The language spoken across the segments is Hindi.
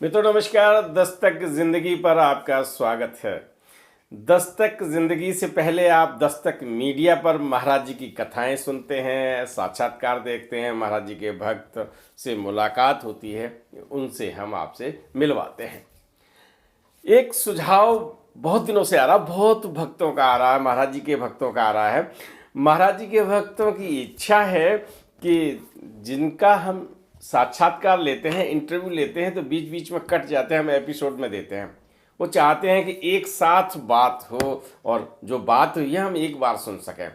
मित्रों नमस्कार। दस्तक जिंदगी पर आपका स्वागत है। दस्तक जिंदगी से पहले आप दस्तक मीडिया पर महाराज जी की कथाएं सुनते हैं, साक्षात्कार देखते हैं, महाराज जी के भक्त से मुलाकात होती है, उनसे हम आपसे मिलवाते हैं। एक सुझाव बहुत दिनों से आ रहा, बहुत भक्तों का आ रहा है, महाराज जी के भक्तों का आ रहा है। महाराज जी के भक्तों की इच्छा है कि जिनका हम साक्षात्कार लेते हैं, इंटरव्यू लेते हैं, तो बीच बीच में कट जाते हैं, हम एपिसोड में देते हैं। वो चाहते हैं कि एक साथ बात हो और जो बात हुई है हम एक बार सुन सकें।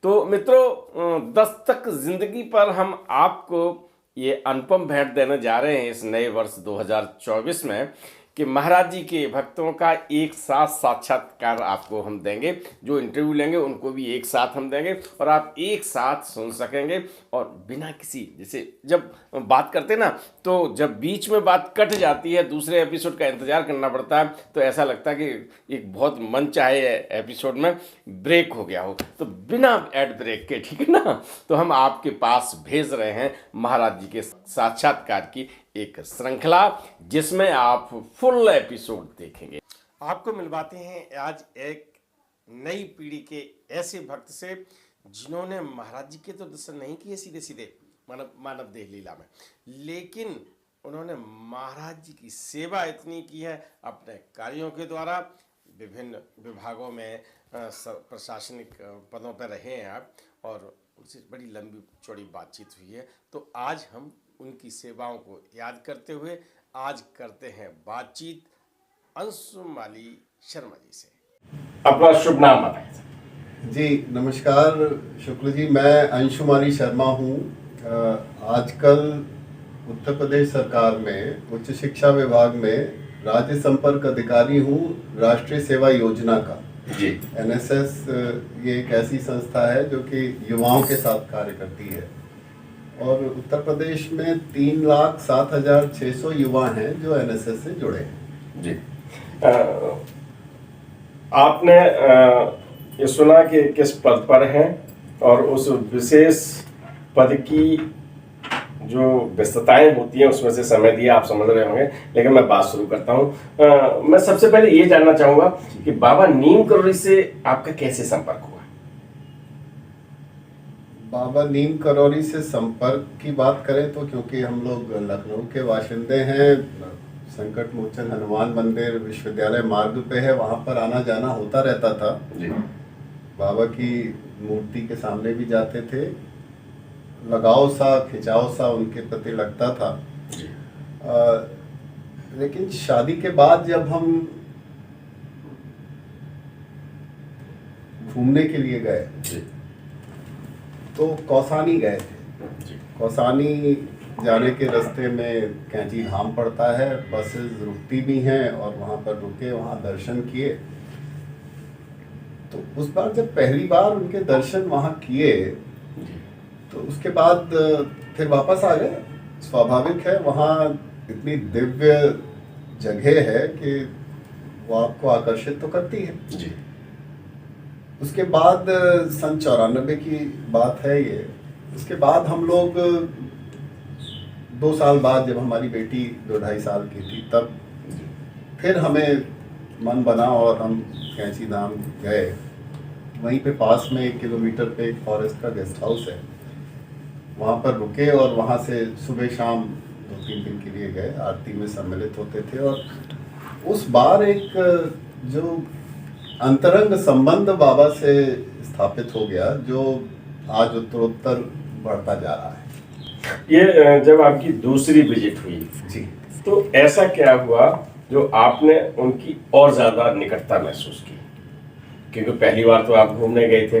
तो मित्रों, दस्तक जिंदगी पर हम आपको ये अनुपम भेंट देने जा रहे हैं इस नए वर्ष 2024 में कि महाराज जी के भक्तों का एक साथ साक्षात्कार आपको हम देंगे। जो इंटरव्यू लेंगे उनको भी एक साथ हम देंगे और आप एक साथ सुन सकेंगे। और बिना किसी, जैसे जब बात करते ना, तो जब बीच में बात कट जाती है, दूसरे एपिसोड का इंतजार करना पड़ता है, तो ऐसा लगता है कि एक बहुत मन चाहे एपिसोड में ब्रेक हो गया हो। तो बिना एड ब्रेक के, ठीक है ना, तो हम आपके पास भेज रहे हैं महाराज जी के साक्षात्कार की एक श्रृंखला, जिसमें आप फुल एपिसोड देखेंगे। आपको मिलवाते हैं आज एक नई पीढ़ी के ऐसे भक्त से जिन्होंने महाराज जी के तो दर्शन नहीं किए सीधे सीधे मानव देह लीला में, लेकिन उन्होंने महाराज जी की सेवा इतनी की है अपने कार्यों के द्वारा। विभिन्न विभागों में प्रशासनिक पदों पर रहे हैं आप, और उनसे बड़ी लंबी चौड़ी बातचीत हुई है। तो आज हम उनकी सेवाओं को याद करते हुए आज करते हैं बातचीत अंशुमाली शर्मा जी से। अपना शुभ नाम बताएं। जी नमस्कार शुक्ल जी, मैं अंशुमाली शर्मा हूँ। आजकल उत्तर प्रदेश सरकार में उच्च शिक्षा विभाग में राज्य संपर्क अधिकारी हूँ, राष्ट्रीय सेवा योजना का। जी। एनएसएस ये एक ऐसी संस्था है जो कि युवाओं के साथ कार्य करती है, और उत्तर प्रदेश में 3,07,600 युवा हैं जो एनएसएस से जुड़े हैं। जी। आपने ये सुना कि किस पद पर हैं, और उस विशेष पद की जो व्यस्तताएं होती हैं उसमें से समय दिया, आप समझ रहे होंगे। लेकिन मैं बात शुरू करता हूँ। मैं सबसे पहले ये जानना चाहूँगा कि बाबा नीम करोड़ी से आपका कैसे संपर्क हुआ? बाबा नीम करौरी से संपर्क की बात करें तो क्योंकि हम लोग लखनऊ के बाशिंदे हैं, संकट मोचन हनुमान मंदिर विश्वविद्यालय मार्ग पे है, वहाँ पर आना जाना होता रहता था। जी। बाबा की मूर्ति के सामने भी जाते थे, लगाव सा खिंचाव सा उनके प्रति लगता था। लेकिन शादी के बाद जब हम घूमने के लिए गए तो कौसानी गए थे। कौसानी जाने के रास्ते में कैंची धाम पड़ता है, बसेस रुकती भी हैं, और वहाँ पर रुके, वहाँ दर्शन किए। तो उस बार जब पहली बार उनके दर्शन वहाँ किए तो उसके बाद फिर वापस आ गए। स्वाभाविक है, वहाँ इतनी दिव्य जगह है कि वो आपको आकर्षित तो करती है। जी। उसके बाद सन 94 की बात है ये। उसके बाद हम लोग 2 साल बाद, जब हमारी बेटी 2-2.5 साल की थी, तब फिर हमें मन बना और हम कैंची धाम गए। वहीं पे पास में 1 किलोमीटर पे एक फॉरेस्ट का गेस्ट हाउस है, वहाँ पर रुके और वहाँ से सुबह शाम 2-3 दिन के लिए गए, आरती में सम्मिलित होते थे। और उस बार एक जो अंतरंग संबंध बाबा से स्थापित हो गया, जो आज उत्तरोत्तर बढ़ता जा रहा है। ये जब आपकी दूसरी विजिट हुई जी, तो ऐसा क्या हुआ जो आपने उनकी और ज्यादा निकटता महसूस की? क्योंकि पहली बार तो आप घूमने गए थे,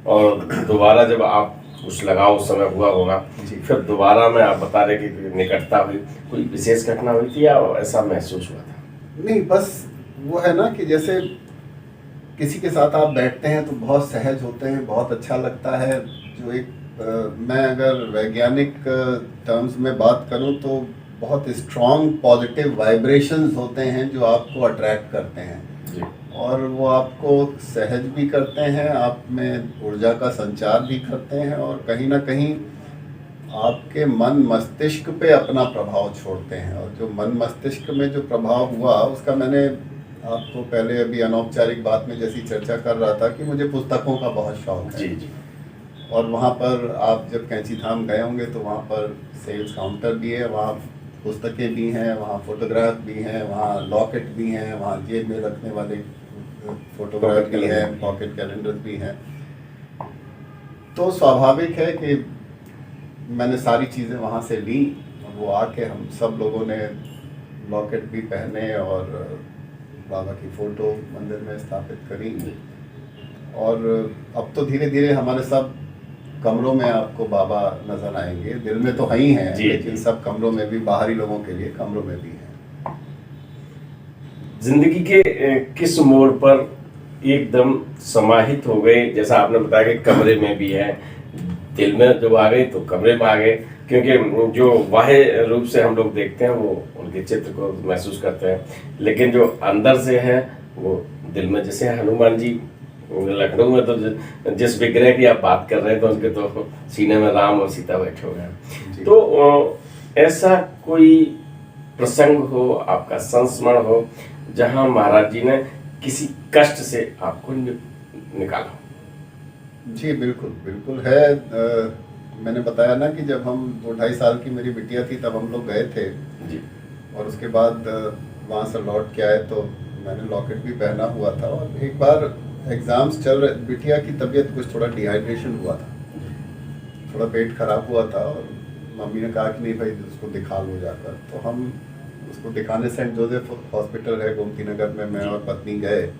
और दोबारा जब आप कुछ लगाव उस समय हुआ होगा, फिर दोबारा में आप बता रहे कि निकटता हुई, कोई विशेष घटना हुई थी या ऐसा महसूस हुआ था? नहीं, बस वो है ना कि जैसे किसी के साथ आप बैठते हैं तो बहुत सहज होते हैं, बहुत अच्छा लगता है। जो एक मैं अगर वैज्ञानिक टर्म्स में बात करूं तो बहुत स्ट्रॉन्ग पॉजिटिव वाइब्रेशंस होते हैं जो आपको अट्रैक्ट करते हैं। जी। और वो आपको सहज भी करते हैं, आप में ऊर्जा का संचार भी करते हैं, और कहीं ना कहीं आपके मन मस्तिष्क पे अपना प्रभाव छोड़ते हैं, और जो मन मस्तिष्क में जो प्रभाव हुआ उसका मैंने आपको पहले अभी अनौपचारिक बात में जैसी चर्चा कर रहा था कि मुझे पुस्तकों का बहुत शौक है। जी जी। और वहाँ पर आप जब कैंची धाम गए होंगे तो वहाँ पर सेल्स काउंटर भी है, वहाँ पुस्तकें भी हैं, वहाँ फोटोग्राफ भी हैं, वहाँ लॉकेट भी हैं, वहाँ जेब में रखने वाले फोटोग्राफ भी हैं, पॉकेट कैलेंडर भी हैं। तो स्वाभाविक है कि मैंने सारी चीज़ें वहाँ से ली, और वो आके हम सब लोगों ने लॉकेट भी पहने और बाबा की फ़ोटो मंदिर में स्थापित करी। और अब तो धीरे धीरे हमारे सब कमरों में आपको बाबा नजर आएंगे, दिल में तो ही हैं, लेकिन सब कमरों में भी, बाहरी लोगों के लिए कमरों में भी हैं। जिंदगी के किस मोड़ पर एकदम समाहित हो गए? जैसा आपने बताया कि कमरे में भी है, दिल में जब आ गई तो कमरे में आ गए, क्योंकि जो बाह्य रूप से हम लोग देखते हैं वो उनके चित्र को महसूस करते हैं, लेकिन जो अंदर से है वो दिल में। जैसे हनुमान जी लखनऊ में, तो जिस विग्रह की आप बात कर रहे हैं तो उनके तो सीने में राम और सीता बैठे हुए हैं। तो ऐसा कोई प्रसंग हो, आपका संस्मरण हो, जहां महाराज जी ने किसी कष्ट से आपको निकाला? जी बिल्कुल बिल्कुल है। मैंने बताया ना कि जब हम 2-2.5 साल की मेरी बिटिया थी तब हम लोग गए थे जी। और उसके बाद वहाँ से लौट के आए तो मैंने लॉकेट भी पहना हुआ था। और एक बार एग्ज़ाम्स चल रहे, बिटिया की तबीयत कुछ थोड़ा डिहाइड्रेशन हुआ था, थोड़ा पेट खराब हुआ था, और मम्मी ने कहा कि नहीं भाई उसको दिखा लो जाकर। तो हम उसको दिखाने सेंट जोसेफ हॉस्पिटल है गोमती नगर में, मैं और पत्नी गए।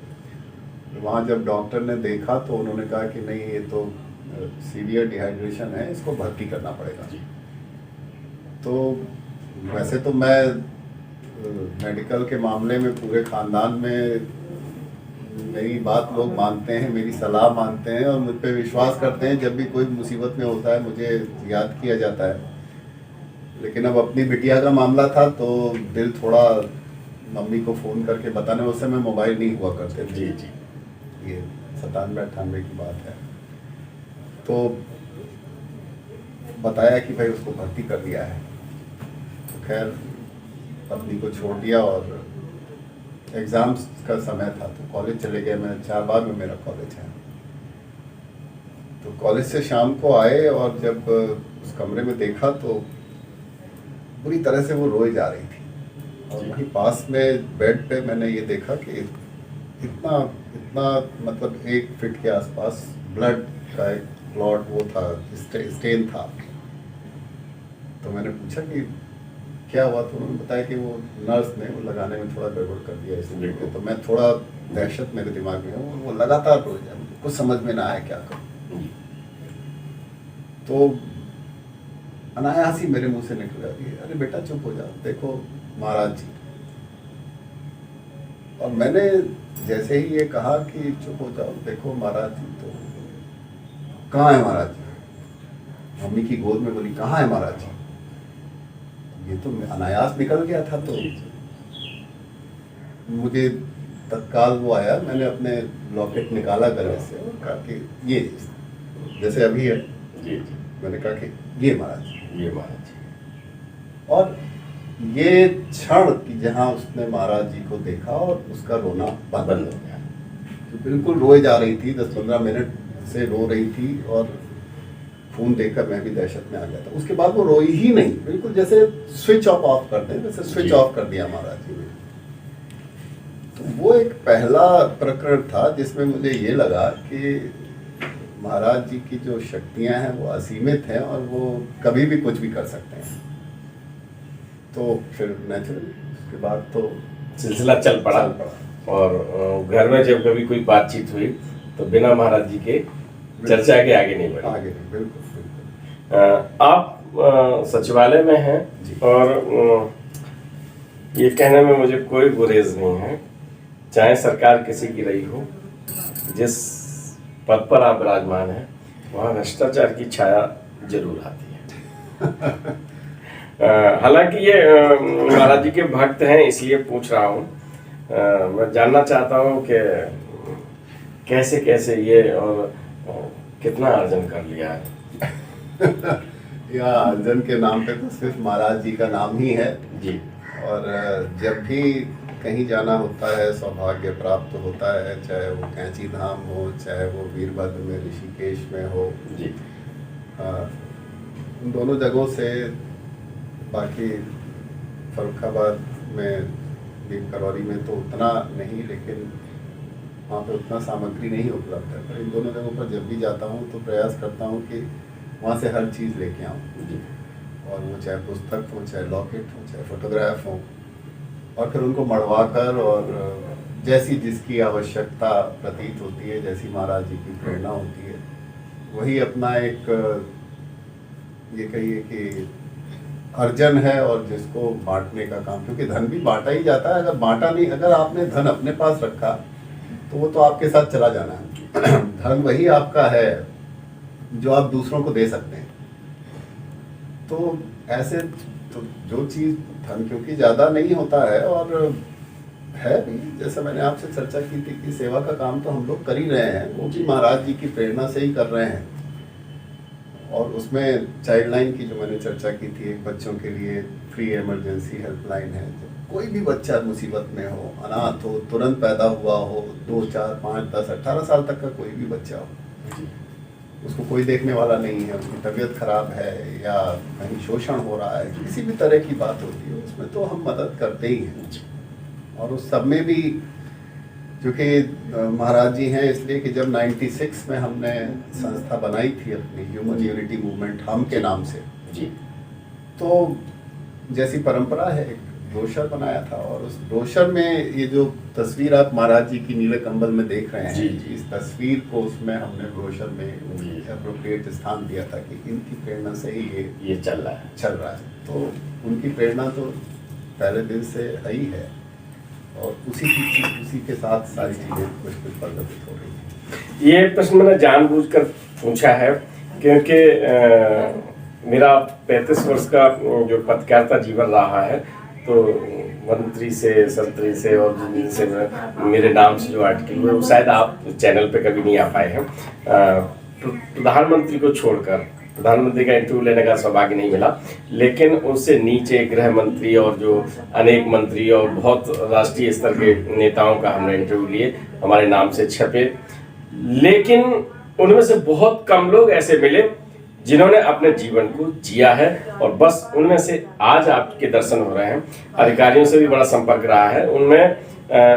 वहाँ जब डॉक्टर ने देखा तो उन्होंने कहा कि नहीं ये तो सीवियर डिहाइड्रेशन है, इसको भर्ती करना पड़ेगा। तो वैसे तो मैं मेडिकल के मामले में पूरे ख़ानदान में मेरी बात लोग मानते हैं, मेरी सलाह मानते हैं और मुझ पर विश्वास करते हैं। जब भी कोई मुसीबत में होता है मुझे याद किया जाता है। लेकिन अब अपनी बिटिया का मामला था तो दिल थोड़ा मम्मी को फ़ोन करके बताने, उस समय मोबाइल नहीं हुआ करते थे। जी जी। ये 97-98 की बात है। तो बताया कि भाई उसको भर्ती कर दिया है। तो खैर पत्नी को छोड़ दिया और एग्ज़ाम्स का समय था तो कॉलेज चले गए। मैं 4 बार में मेरा कॉलेज है। तो कॉलेज से शाम को आए और जब उस कमरे में देखा तो बुरी तरह से वो रोई जा रही थी। और वहीं पास में बेड पे मैंने ये देखा कि इतना इतना मतलब 1 फीट के आसपास ब्लड का एक क्लॉट वो था, स्टेन था। तो मैंने पूछा कि क्या हुआ? तो उन्होंने बताया कि वो नर्स ने वो लगाने में थोड़ा गड़बड़ कर दिया इसलिए। तो मैं थोड़ा दहशत मेरे दिमाग में है, वो लगातार रोज जाए, कुछ समझ में ना आया क्या करूं। तो अनायास ही मेरे मुंह से निकल गया, अरे बेटा चुप हो जाओ, देखो महाराज जी। और मैंने जैसे ही ये कहा कि चुप हो जाओ देखो महाराज जी, तो कहाँ है महाराज जी? मम्मी की गोद में बोली कहाँ है महाराज जी? ये तो अनायास निकल गया था। तो मुझे तत्काल वो आया, मैंने अपने लॉकेट निकाला गले से और कहा कि ये जैसे अभी है जी। मैंने कहा कि ये महाराज जी, ये महाराज जी। और ये क्षण कि जहाँ उसने महाराज जी को देखा और उसका रोना बंद हो गया। तो बिल्कुल रोए जा रही थी, 10-15 मिनट से रो रही थी और खून देखकर मैं भी दहशत में आ गया था। उसके बाद वो रोई ही नहीं, बिल्कुल जैसे स्विच ऑफ करते हैं वैसे स्विच ऑफ कर दिया महाराज जी ने। तो वो एक पहला प्रकरण था जिसमें मुझे ये लगा कि महाराज जी की जो शक्तियां हैं वो असीमित हैं और वो कभी भी कुछ भी कर सकते हैं। तो फिर नेचुरल उसके बाद तो सिलसिला चल पड़ा। और घर में जब कभी कोई बातचीत हुई तो बिना महाराज जी के चर्चा के आगे नहीं बढ़ी। आगे नहीं, बिल्कुल बिल्कुल। आप सचिवालय में हैं और ये कहने में मुझे कोई गुरेज नहीं है, चाहे सरकार किसी की रही हो, जिस पद पर आप विराजमान हैं वहाँ भ्रष्टाचार की छाया जरूर आती है। हालांकि ये महाराज जी के भक्त हैं इसलिए पूछ रहा हूँ। मैं जानना चाहता हूँ कि कैसे कैसे ये और कितना अर्जन कर लिया है। या अर्जन के नाम पे तो सिर्फ महाराज जी का नाम ही है जी। और जब भी कहीं जाना होता है सौभाग्य प्राप्त होता है, चाहे वो कैंची धाम हो, चाहे वो वीरभद्र में ऋषिकेश में हो जी। उन दोनों जगहों से, बाकी फर्रुखाबाद में भीम करौरी में तो उतना नहीं, लेकिन वहाँ पे उतना सामग्री नहीं उपलब्ध है, पर इन दोनों जगहों पर जब भी जाता हूँ तो प्रयास करता हूँ कि वहाँ से हर चीज़ लेके आऊँ, और वो चाहे पुस्तक हो, चाहे लॉकेट हो, चाहे फोटोग्राफ हो, और फिर उनको मढ़वा कर और जैसी जिसकी आवश्यकता प्रतीत होती है, जैसी महाराज जी की प्रेरणा होती है, वही अपना एक ये कहिए कि अर्जन है, और जिसको बांटने का काम, क्योंकि धन भी बांटा ही जाता है। अगर बांटा नहीं, अगर आपने धन अपने पास रखा तो वो तो आपके साथ चला जाना है। धन वही आपका है जो आप दूसरों को दे सकते हैं। तो ऐसे तो जो चीज़ धन क्योंकि ज़्यादा नहीं होता है, और है भी, जैसे मैंने आपसे चर्चा की थी कि सेवा का काम तो हम लोग कर ही रहे हैं, वो भी महाराज जी की प्रेरणा से ही कर रहे हैं। और उसमें चाइल्ड लाइन की जो मैंने चर्चा की थी, एक बच्चों के लिए फ्री इमरजेंसी हेल्पलाइन है। कोई भी बच्चा मुसीबत में हो, अनाथ हो, तुरंत पैदा हुआ हो, 2, 4, 5, 10, 18 साल तक का कोई भी बच्चा हो, उसको कोई देखने वाला नहीं है, उसकी तबीयत खराब है या कहीं शोषण हो रहा है, किसी भी तरह की बात होती है, उसमें तो हम मदद करते ही हैं। और उस सब में भी क्योंकि महाराज जी हैं, इसलिए कि जब 96 में हमने संस्था बनाई थी अपनी ह्यूमन यूनिटी मूवमेंट, हम के नाम से जी, तो जैसी परंपरा है एक ब्रोशर बनाया था, और उस ब्रोशर में ये जो तस्वीर आप महाराज जी की नीले कंबल में देख रहे हैं, जी, इस तस्वीर को उसमें हमने ब्रोशर में एप्रोप्रिएट स्थान दिया था कि इनकी प्रेरणा से ही ये चल रहा है। तो उनकी प्रेरणा तो पहले दिन से आई है, और उसी के साथ सारी चीज़ें कुछ प्रगतित हो रही हैं। ये प्रश्न मैंने जानबूझकर पूछा है क्योंकि मेरा 35 वर्ष का जो पत्रकारिता जीवन रहा है, तो मंत्री से, संतरी से और जिनसे मेरे नाम से जो आर्टिकल हुए वो शायद आप चैनल पे कभी नहीं आ पाए हैं। प्रधानमंत्री को छोड़कर प्रधानमंत्री का इंटरव्यू लेने का सौभाग्य नहीं मिला, लेकिन उससे नीचे गृह मंत्री और जो अनेक मंत्री और बहुत राष्ट्रीय स्तर के नेताओं का हमने इंटरव्यू लिए, हमारे नाम से छपे, लेकिन उनमें से बहुत कम लोग ऐसे मिले जिन्होंने अपने जीवन को जिया है, और बस उनमें से आज आपके दर्शन हो रहे हैं। अधिकारियों से भी बड़ा संपर्क रहा है, उनमें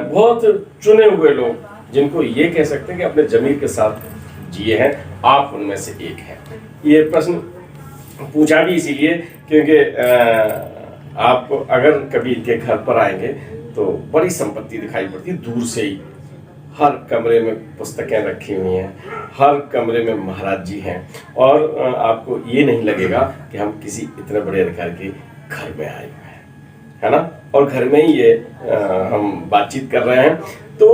बहुत चुने हुए लोग जिनको ये कह सकते हैं कि अपने जमीर के साथ जिए हैं, आप उनमें से एक हैं। ये प्रश्न पूछा भी इसीलिए क्योंकि आप अगर कभी इनके घर पर आएंगे तो बड़ी संपत्ति दिखाई पड़ती है दूर से ही। हर कमरे में पुस्तकें रखी हुई हैं, हर कमरे में महाराज जी हैं, और आपको ये नहीं लगेगा कि हम किसी इतने बड़े अधिकारी के घर में आए हुए हैं, है ना। और घर में ही ये हम बातचीत कर रहे हैं। तो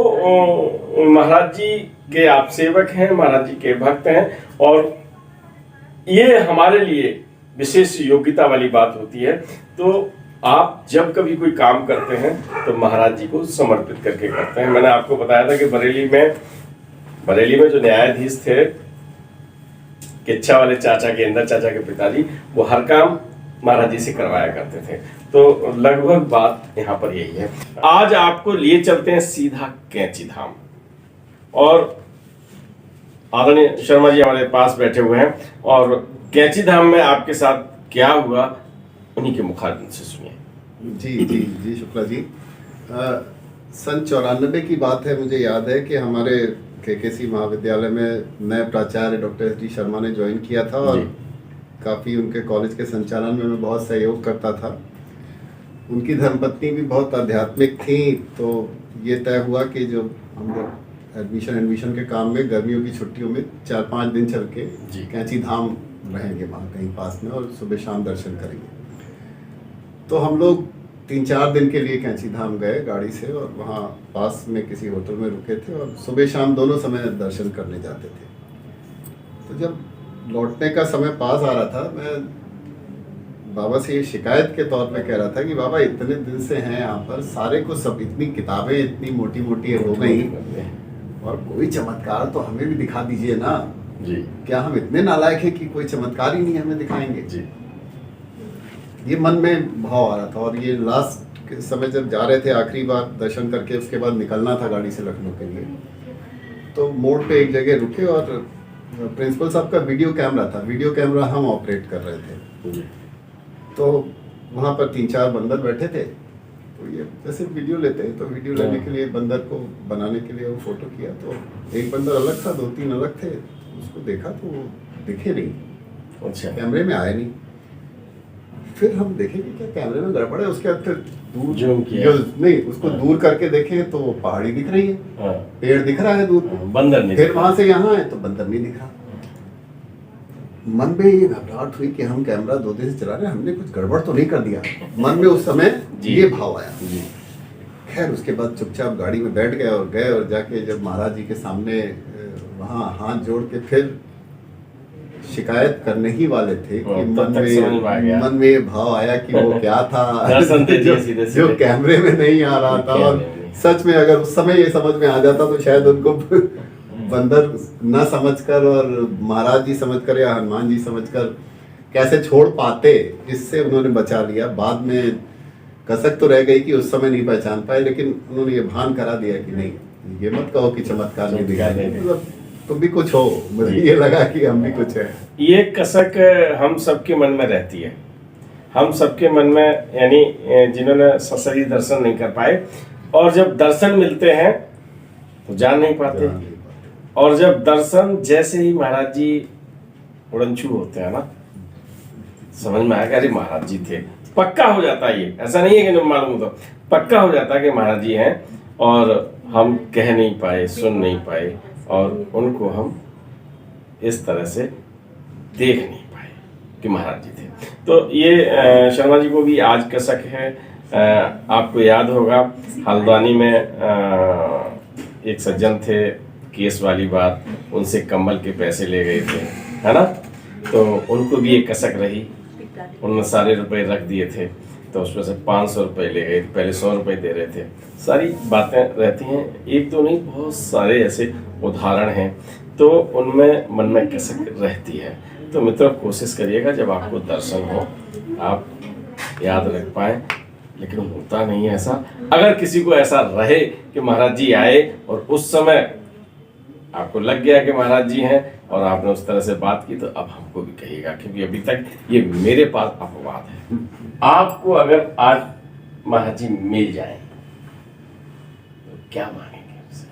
महाराज जी के आप सेवक हैं, महाराज जी के भक्त हैं, और ये हमारे लिए विशेष योग्यता वाली बात होती है। तो आप जब कभी कोई काम करते हैं तो महाराज जी को समर्पित करके करते हैं। मैंने आपको बताया था कि बरेली में जो न्यायाधीश थे, किच्छा वाले चाचा के, इंदर चाचा के पिताजी, वो हर काम महाराज जी से करवाया करते थे। तो लगभग बात यहाँ पर यही है। आज आपको लिए चलते हैं सीधा कैंची धाम, और आदरणीय शर्मा जी हमारे पास बैठे हुए हैं, और कैंची धाम में आपके साथ क्या हुआ उन्हीं के मुखारबिन से सुनिए। जी शुक्ला जी। सन 94 की बात है, मुझे याद है कि हमारे केकेसी महाविद्यालय में नए प्राचार्य डॉक्टर एस डी शर्मा ने ज्वाइन किया था, और काफ़ी उनके कॉलेज के संचालन में मैं बहुत सहयोग करता था। उनकी धर्मपत्नी भी बहुत आध्यात्मिक थी, तो ये तय हुआ कि जो हम लोग एडमिशन के काम में गर्मियों की छुट्टियों में 4-5 दिन चल के कैंची धाम रहेंगे वहाँ कहीं पास में, और सुबह शाम दर्शन करेंगे। तो हम लोग 3-4 दिन के लिए कैंची धाम गए गाड़ी से, और वहाँ पास में किसी होटल में रुके थे, और सुबह शाम दोनों समय दर्शन करने जाते थे। तो जब लौटने का समय पास आ रहा था, मैं बाबा से ये शिकायत के तौर पे कह रहा था कि बाबा इतने दिन से हैं यहाँ पर, सारे को सब इतनी किताबें इतनी मोटी मोटी हो गई, और कोई चमत्कार तो हमें भी दिखा दीजिए ना। जी क्या हम इतने नालायक हैं कि कोई चमत्कार ही नहीं हमें दिखाएंगे? जी। ये मन में भाव आ रहा था। और ये लास्ट के समय जब जा रहे थे आखिरी बार दर्शन करके, उसके बाद निकलना था गाड़ी से लखनऊ के लिए, तो मोड़ पे एक जगह रुके और प्रिंसिपल साहब का वीडियो कैमरा था, वीडियो कैमरा हम ऑपरेट कर रहे थे। जी तो वहाँ पर 3-4 बंदर बैठे थे। तो ये जैसे वीडियो लेते हैं, तो वीडियो लेने के लिए बंदर को बनाने के लिए वो फोटो किया। तो एक बंदर अलग था, 2-3 अलग थे। उसको देखा तो वो दिखे नहीं, अच्छा कैमरे में आए नहीं। फिर हम देखे कि क्या कैमरे में गड़बड़ है। उसके बाद फिर दूर जूम किया, नहीं, उसको दूर करके देखे तो वो पहाड़ी दिख रही है, हाँ पेड़ दिख रहा है दूर, बंदर नहीं। फिर वहां से यहाँ आए तो बंदर नहीं दिख रहा। मन में ये घबराहट हुई कि हम कैमरा 2 दिन से चला रहे हैं, हमने कुछ गड़बड़ तो नहीं कर दिया। मन में उस समय ये भाव आया। खैर उसके बाद चुपचाप गाड़ी में बैठ गए और गए, और जाके जब महाराज जी के सामने वहाँ हाथ जोड़ के फिर शिकायत करने ही वाले थे कि मन में ये भाव आया कि वो क्या था जो कैमरे में नहीं आ रहा था। और सच में अगर उस समय ये समझ में आ जाता तो शायद उनको बंदर न समझकर और महाराज जी समझकर या हनुमान जी समझकर कैसे छोड़ पाते, इससे उन्होंने बचा लिया। बाद में कसक तो रह गई कि उस समय नहीं पहचान पाए, लेकिन उन्होंने ये भान करा दिया कि नहीं, ये मत कहो कि चमत्कार नहीं दिखा देंगे, मतलब तुम भी कुछ हो। मुझे ये लगा कि हम भी कुछ है। ये कसक हम सबके मन में रहती है, हम सबके मन में, यानी जिन्होंने ससरी दर्शन नहीं कर पाए और जब दर्शन मिलते हैं तो जान नहीं पाते, और जब दर्शन जैसे ही महाराज जी उड़नछू होते हैं ना, समझ में आएगा अरे महाराज जी थे, पक्का हो जाता है। ये ऐसा नहीं है कि नहीं मालूम, तो पक्का हो जाता है कि महाराज जी हैं, और हम कह नहीं पाए, सुन नहीं पाए, और उनको हम इस तरह से देख नहीं पाए कि महाराज जी थे। तो ये शर्मा जी को भी आज कसक है। आपको याद होगा हल्द्वानी में एक सज्जन थे, केस वाली बात, उनसे कम्बल के पैसे ले गए थे, है ना, तो उनको भी एक कसक रही। उन्होंने सारे रुपए रख दिए थे, तो उसमें से 500 रुपये ले गए, पहले 100 रुपये दे रहे थे। सारी बातें रहती हैं, एक तो नहीं, बहुत सारे ऐसे उदाहरण हैं, तो उनमें मन में कसक रहती है। तो मित्रों कोशिश करिएगा जब आपको दर्शन हो आप याद रख पाएँ, लेकिन होता नहीं है ऐसा। अगर किसी को ऐसा रहे कि महाराज जी आए और उस समय आपको लग गया कि महाराज जी हैं और आपने उस तरह से बात की, तो अब हमको भी कहिएगा, क्योंकि अभी तक ये मेरे पास अपवाद है। आपको अगर आज महाराज जी मिल जाए तो क्या मांगेंगे उनसे?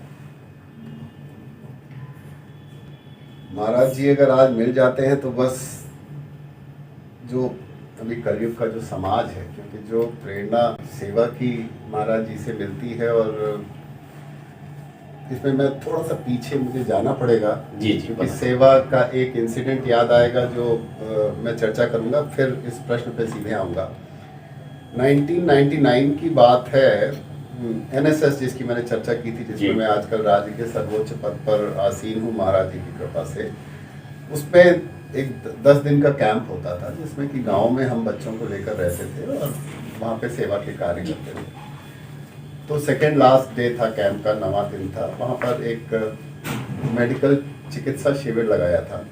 महाराज जी अगर आज मिल जाते हैं तो बस जो अभी कलयुग का जो समाज है, क्योंकि जो प्रेरणा सेवा की महाराज जी से मिलती है, और इसमें मैं थोड़ा सा पीछे मुझे जाना पड़ेगा जी, क्योंकि सेवा का एक इंसिडेंट याद आएगा जो मैं चर्चा करूंगा, फिर इस प्रश्न पे सीधे आऊंगा। 1999 की बात है, एनएसएस जिसकी मैंने चर्चा की थी, जिसमें मैं आजकल राज्य के सर्वोच्च पद पर आसीन हूँ महाराज जी की कृपा से। उसमें एक 10 दिन का कैंप होता था, जिसमें कि गाँव में हम बच्चों को लेकर रहते थे और वहाँ पे सेवा के कार्य करते थे। तो सेकेंड लास्ट डे था कैंप का, 9वां दिन था। वहाँ पर एक मेडिकल चिकित्सा शिविर लगाया था,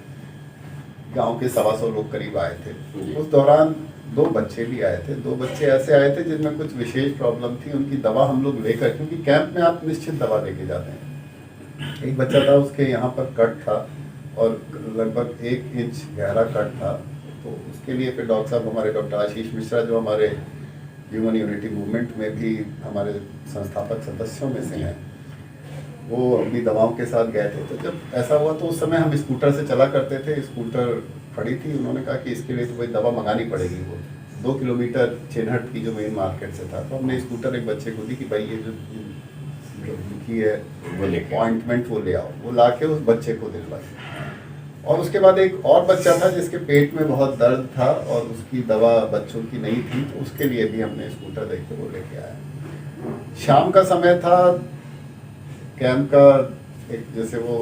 गांव के 125 लोग करीब आए थे। उस दौरान 2 बच्चे भी आए थे। 2 बच्चे ऐसे आए थे जिनमें कुछ विशेष प्रॉब्लम थी, उनकी दवा हम लोग लेकर, क्योंकि कैंप में आप निश्चित दवा लेके जाते हैं। एक बच्चा था, उसके यहाँ पर कट था और लगभग 1 इंच गहरा कट था, तो उसके लिए फिर डॉक्टर साहब, हमारे डॉक्टर आशीष मिश्रा, जो हमारे ह्यूमन यूनिटी मूवमेंट में भी हमारे संस्थापक सदस्यों में से हैं, वो अपनी दवाओं के साथ गए थे। तो जब ऐसा हुआ तो उस समय हम स्कूटर से चला करते थे, स्कूटर खड़ी थी। उन्होंने कहा कि इसके लिए तो कोई दवा मंगानी पड़ेगी। वो 2 किलोमीटर चिन्हट की जो मेन मार्केट से था, तो हमने स्कूटर एक बच्चे को दी कि भाई ये जो लिखी है वो अपॉइंटमेंट वो ले आओ। वो ला के उस बच्चे को दिलवाई। और उसके बाद एक और बच्चा था जिसके पेट में बहुत दर्द था और उसकी दवा बच्चों की नहीं थी, तो उसके लिए भी हमने स्कूटर देख के वो लेके आया। शाम का समय था, कैंप का एक जैसे वो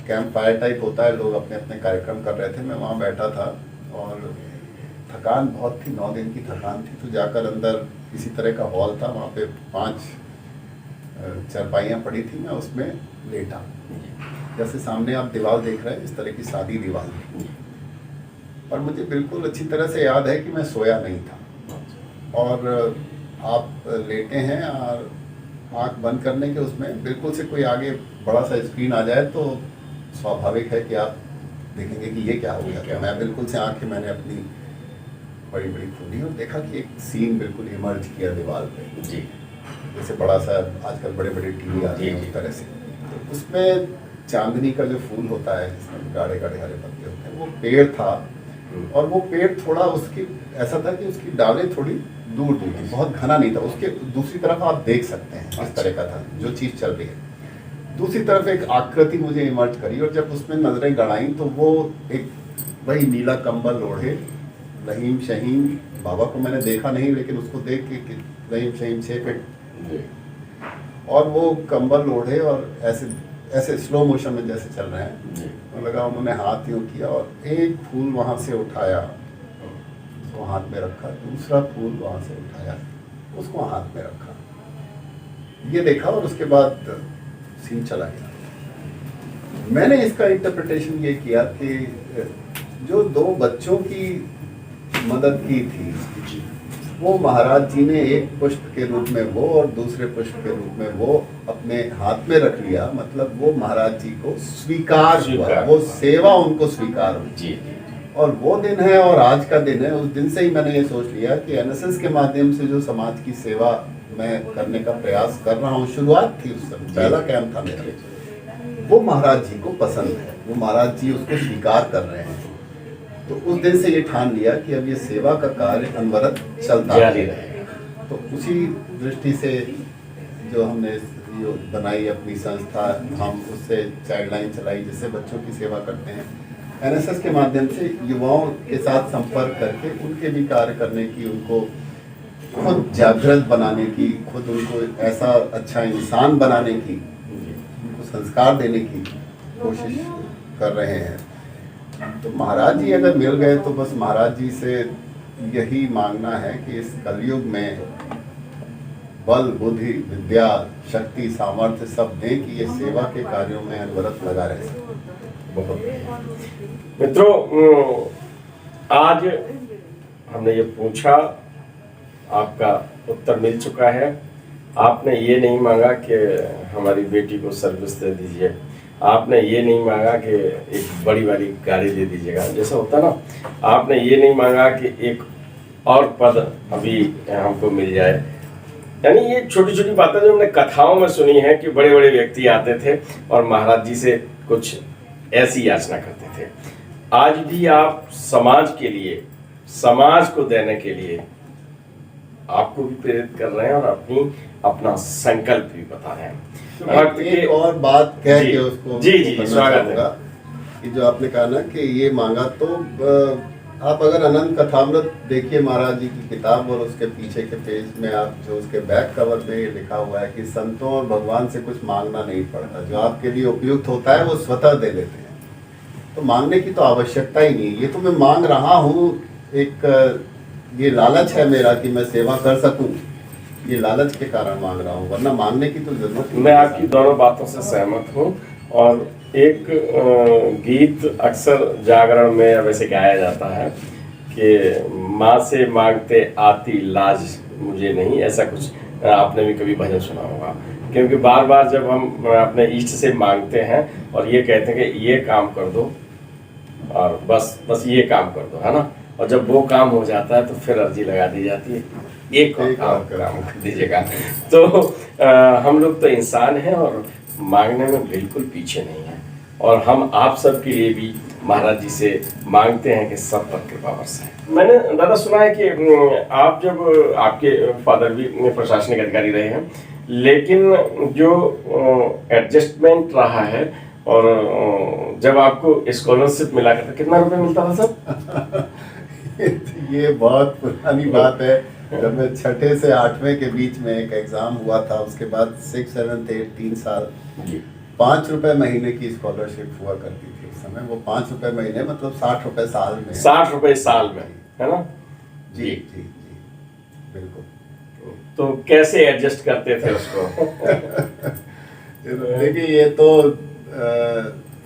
कैंप फायर टाइप होता है, लोग अपने अपने कार्यक्रम कर रहे थे। मैं वहाँ बैठा था और थकान बहुत थी, 9 दिन की थकान थी। तो जाकर अंदर किसी तरह का हॉल था, वहाँ पे 5 चारपाइयाँ पड़ी थी, मैं उसमें लेटा। जैसे सामने आप दीवार देख रहे हैं, इस तरह की सादी दीवार है। और मुझे बिल्कुल अच्छी तरह से याद है कि मैं सोया नहीं था और आप लेटे हैं और आंख बंद करने के उसमें बिल्कुल से कोई आगे बड़ा सा स्क्रीन आ जाए तो स्वाभाविक है कि आप देखेंगे कि ये क्या हो गया। क्या मैं बिल्कुल से आंखें मैंने अपनी बड़ी बड़ी खोली और देखा कि एक सीन बिल्कुल इमर्ज किया दीवार पे जी, जैसे बड़ा सा आजकल बड़े बड़े टीवी आते हैं उस तरह से। तो उसमें चांदनी का जो फूल होता है जिसमें गाढ़े गाढ़े हरे पत्ते होते हैं, वो पेड़ था और वो पेड़ थोड़ा उसकी ऐसा था कि उसकी डालें थोड़ी दूर दूर थी, बहुत घना नहीं था। उसके दूसरी तरफ आप देख सकते हैं इस तरह का था जो चीज़ चल रही है। दूसरी तरफ एक आकृति मुझे इमर्ज करी और जब उसमें नजरें गड़ाई तो वो एक वही नीला कंबल ओढ़े रहीम शहीम बाबा को मैंने देखा नहीं, लेकिन उसको देख के रहीम शहीम से और वो कंबल ओढ़े और ऐसे ऐसे स्लो मोशन में जैसे चल रहे हैं, तो लगा उन्होंने हाथ यूँ किया और एक फूल वहाँ से उठाया उसको हाथ में रखा, दूसरा फूल वहाँ से उठाया उसको हाथ में रखा, ये देखा और उसके बाद सीन चला गया। मैंने इसका इंटरप्रिटेशन ये किया कि जो दो बच्चों की मदद की थी वो महाराज जी ने एक पुष्प के रूप में वो और दूसरे पुष्प के रूप में वो अपने हाथ में रख लिया, मतलब वो महाराज जी को स्वीकार हुआ, वो सेवा उनको स्वीकार हुई जी। और वो दिन है और आज का दिन है। उस दिन से ही मैंने ये सोच लिया कि एनएसएस के माध्यम से जो समाज की सेवा मैं करने का प्रयास कर रहा हूँ, शुरुआत थी उस समय पहला कैंप था मेरा, वो महाराज जी को पसंद है, वो महाराज जी उसको स्वीकार कर रहे हैं। तो उस दिन से ये ठान लिया कि अब ये सेवा का कार्य अनवरत चलता है। तो उसी दृष्टि से जो हमने जो बनाई अपनी संस्था, हम उससे चाइल्डलाइन चलाई जिससे बच्चों की सेवा करते हैं। एनएसएस के माध्यम से युवाओं के साथ संपर्क करके उनके भी कार्य करने की, उनको खुद जागृत बनाने की, खुद उनको ऐसा अच्छा इंसान बनाने की, उनको संस्कार देने की कोशिश कर रहे हैं। तो महाराज जी अगर मिल गए तो बस महाराज जी से यही मांगना है कि इस कलयुग में बल बुद्धि विद्या शक्ति सामर्थ्य सब दें कि ये सेवा के कार्यों में अनवरत लगा रहे। बहुत मित्रों, आज हमने ये पूछा, आपका उत्तर मिल चुका है। आपने ये नहीं मांगा कि हमारी बेटी को सर्विस दे दीजिए, आपने ये नहीं मांगा कि एक बड़ी वाली गाड़ी दे दीजिएगा जैसा होता ना, आपने ये नहीं मांगा कि एक और पद अभी हमको मिल जाए। यानी ये छोटी छोटी बातें जो हमने कथाओं में सुनी है कि बड़े बड़े व्यक्ति आते थे और महाराज जी से कुछ ऐसी याचना करते थे। आज भी आप समाज के लिए, समाज को देने के लिए आपको भी प्रेरित कर रहे हैं और अपना संकल्प भी बता रहे हैं। एक और बात कह के उसको जी स्वागत है कि जो आपने कहा ना कि ये मांगा, तो आप अगर अनंत कथामृत देखिए महाराज जी की किताब और उसके पीछे के पेज में आप जो उसके बैक कवर पे ये लिखा हुआ है कि संतों और भगवान से कुछ मांगना नहीं पड़ता, जो आपके लिए उपयुक्त होता है वो स्वतः दे देते हैं। तो मांगने की तो आवश्यकता ही नहीं। ये तो मैं मांग रहा हूँ, एक ये लालच है मेरा कि मैं सेवा कर सकूं, ये लालच के कारण मांग रहा हूँ, वरना मांगने की तो जरूरत नहीं। मैं आपकी दोनों बातों से सहमत हूँ। और एक गीत अक्सर जागरण में वैसे गाया जाता है कि माँ से मांगते आती लाज मुझे नहीं, ऐसा कुछ आपने भी कभी भजन सुना होगा। क्योंकि बार बार जब हम अपने इष्ट से मांगते हैं और ये कहते हैं कि ये काम कर दो और बस ये काम कर दो, है ना, और जब वो काम हो जाता है तो फिर अर्जी लगा दी जाती है, एक काम कर दीजिएगा। तो हम लोग तो इंसान हैं और मांगने में बिल्कुल पीछे नहीं है। और हम आप सब के लिए भी महाराज जी से मांगते हैं कि सब पर कृपा बरसाए। मैंने दादा सुना है कि आप जब, आपके फादर भी प्रशासनिक अधिकारी रहे हैं, लेकिन जो एडजस्टमेंट रहा है और जब आपको स्कॉलरशिप मिला करता, कितना रुपए मिलता था सर? ये बहुत पुरानी बात है। जब मैं 6ठे से 8वें के बीच में एक एग्जाम हुआ था, उसके बाद 6, 7, 8 3 साल 5 रुपए महीने की स्कॉलरशिप हुआ करती थी उस समय। वो 5 रुपए महीने मतलब 60 रुपए साल में। 60 रुपए साल में, है ना? जी जी जी बिल्कुल। तो कैसे एडजस्ट करते थे उसको? देखिए ये तो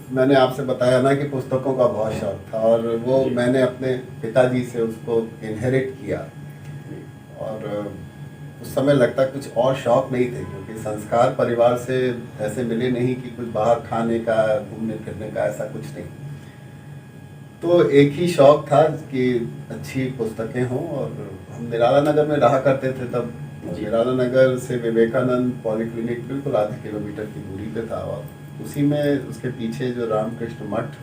मैंने आपसे बताया ना कि पुस्तकों का बहुत शौक था, और वो जी। मैंने अपने पिताजी से उसको इनहेरिट किया। और उस समय लगता कुछ और शौक नहीं थे, क्योंकि संस्कार परिवार से ऐसे मिले नहीं कि कुछ बाहर खाने का, घूमने फिरने का, ऐसा कुछ नहीं। तो एक ही शौक था कि अच्छी पुस्तकें हों। और हम निराला नगर में रहा करते थे तब। जी। निराला नगर से विवेकानंद पॉलीक्लिनिक बिल्कुल आधे किलोमीटर की दूरी पे था, और उसी में उसके पीछे जो रामकृष्ण मठ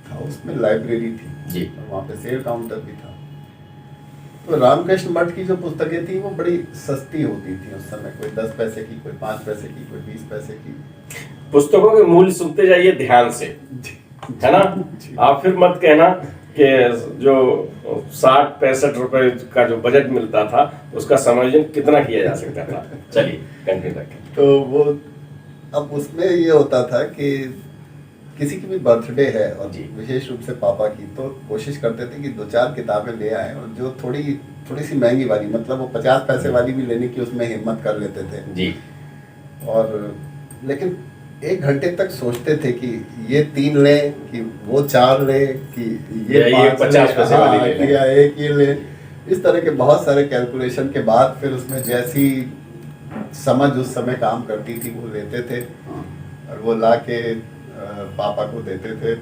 था उसमें लाइब्रेरी थी जी। और वहाँ पे सेल काउंटर भी था। तो रामकृष्ण मठ की जो पुस्तकें थी वो बड़ी सस्ती होती थी उस समय, कोई 10 पैसे की, कोई 5 पैसे की, कोई 20 पैसे की। पुस्तकों के मूल्य सुनते जाइए ध्यान से, है ना। आप फिर मत कहना कि जो 60-65 रुपए का जो बजट मिलता था उसका समायोजन कितना किया जा सकता था। चलिए कंटिन्यू रखें। तो वो अब उसमें ये होता था कि किसी की भी बर्थडे है और जी। विशेष रूप से पापा की, तो कोशिश करते थे कि 2-4 किताबें ले आए, और जो थोड़ी सी महंगी वाली, मतलब वो 50 पैसे वाली भी लेने की उसमें हिम्मत कर लेते थे जी। और लेकिन 1 घंटे तक सोचते थे कि ये 3 ले कि वो 4 ले कि ये या ये 5 50 पैसे वाली ले लें। या एक ये ले। इस तरह के बहुत सारे कैलकुलेशन के बाद फिर उसमें जैसी समझ उस समय काम करती थी वो लेते थे, और वो ला के पापा को देते थे।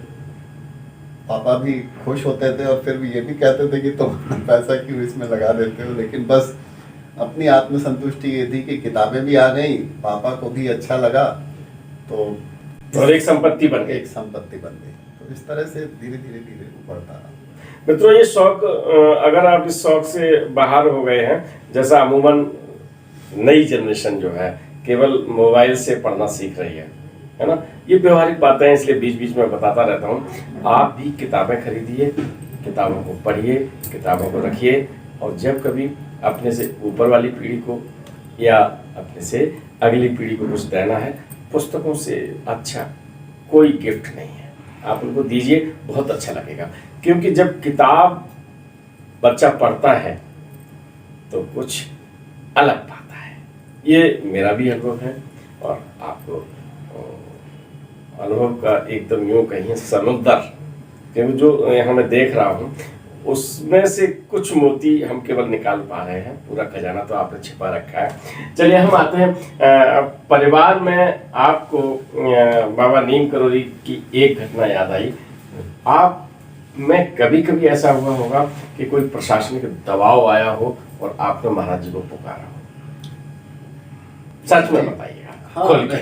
पापा भी खुश होते थे और फिर भी ये भी कहते थे कि तुम पैसा क्यों इसमें लगा देते हो, लेकिन बस अपनी आत्मसंतुष्टि ये थी कि किताबें भी आ गई, पापा को भी अच्छा लगा, तो और एक संपत्ति बन गई। एक संपत्ति बन गई। तो इस तरह से धीरे धीरे धीरे बढ़ता रहा। मित्रों, ये शौक, अगर आप इस शौक से बाहर हो गए हैं, जैसा अमूमन नई जनरेशन जो है केवल मोबाइल से पढ़ना सीख रही है ना। ये व्यवहारिक बातें हैं, इसलिए बीच बीच में बताता रहता हूँ। आप भी किताबें खरीदिए, किताबों को पढ़िए, किताबों को रखिए, और जब कभी अपने से ऊपर वाली पीढ़ी को या अपने से अगली पीढ़ी को कुछ देना है, पुस्तकों से अच्छा कोई गिफ्ट नहीं है। आप उनको दीजिए, बहुत अच्छा लगेगा। क्योंकि जब किताब बच्चा पढ़ता है तो कुछ अलग पाता है। ये मेरा भी अनुभव है, और आपको अनुभव का एकदम यूँ कहिए समुद्र, क्योंकि जो यहाँ मैं देख रहा हूँ उसमें से कुछ मोती हम केवल निकाल पा रहे हैं, पूरा खजाना तो आपने छिपा रखा है। चलिए हम आते हैं परिवार में। आपको बाबा नीम करोली की एक घटना याद आई। आप में कभी कभी ऐसा हुआ होगा कि कोई प्रशासनिक दबाव आया हो और आपने महाराज जी को पुकारा हो, सच में बताइएगा। हाँ, खोल के।